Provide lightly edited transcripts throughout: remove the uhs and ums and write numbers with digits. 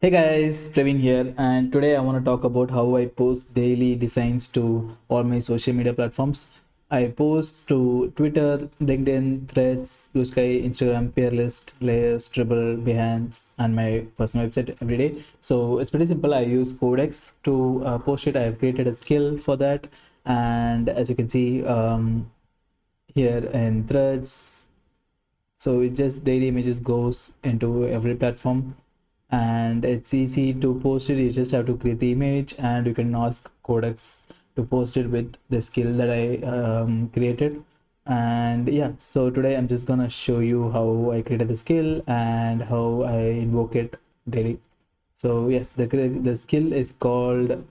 Hey guys, Praveen here, and today I want to talk about how I post daily designs to all my social media platforms. I post to Twitter, LinkedIn, Threads, Blue Sky, Instagram, Peerlist, Layers, Dribble, Behance, and my personal website every day. So it's pretty simple. I use Codex to post it. I have created a skill for that, and as you can see here in Threads, so it just daily images goes into every platform and it's easy to post it. You just have to create the image and you can ask Codex to post it with the skill that I created. And yeah, so today I'm just gonna show you how I created the skill and how I invoke it daily. So yes, the skill is called,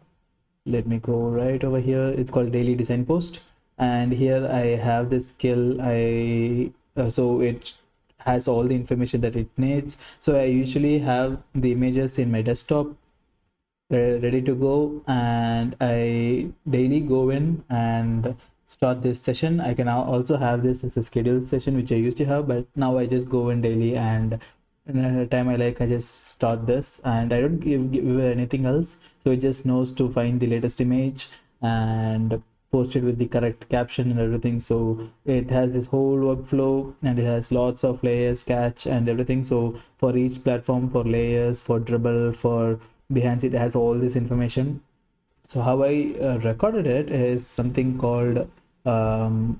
let me go right over here, it's called daily design post. And here I have this skill. So it has all the information that it needs. So I usually have the images in my desktop ready to go, and I daily go in and start this session. I can now also have this as a scheduled session which I used to have, but now I just go in daily and time I like, I just start this and I don't give anything else. So it just knows to find the latest image and post it with the correct caption and everything. So it has this whole workflow and it has lots of layers, catch and everything. So for each platform, for layers, for dribble, for Behance, it has all this information. So how I recorded it is something called I'll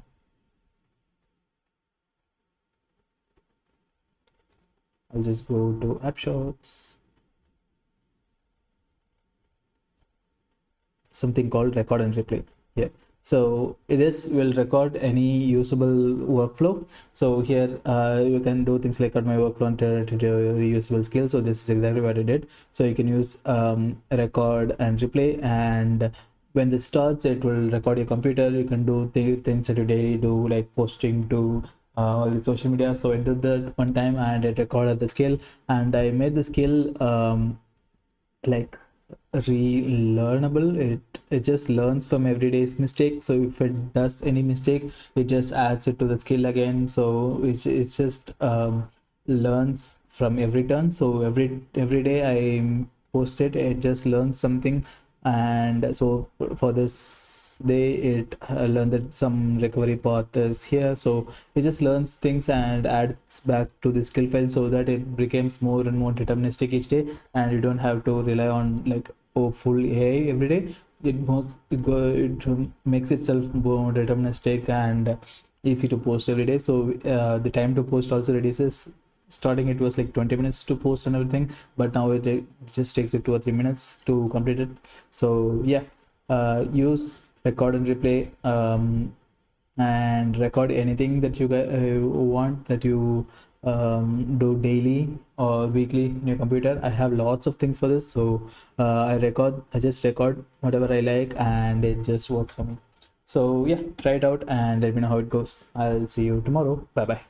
just go to app shots, something called record and replay here. So this will record any usable workflow. So here you can do things like cut my workflow and to reusable skill. So this is exactly what I did. So you can use record and replay, and when this starts it will record your computer. You can do things that you daily do, like posting to all the social media. So I did that one time and it recorded the skill, and I made the skill like relearnable. It just learns from everyday's mistake. So if it does any mistake, it just adds it to the skill again. So it's just learns from every turn. So every day I post it, it just learns something. And so for this day it learned that some recovery path is here. So it just learns things and adds back to the skill file so that it becomes more and more deterministic each day, and you don't have to rely on like full AI every day. It makes itself more deterministic and easy to post every day. So the time to post also reduces. Starting it was like 20 minutes to post and everything, but now it just takes it 2 or 3 minutes to complete it. So yeah, use record and replay, and record anything that you want, that you do daily or weekly in your computer. I have lots of things for this. So I just record whatever I like and it just works for me. So yeah, try it out and let me know how it goes. I'll see you tomorrow. Bye bye.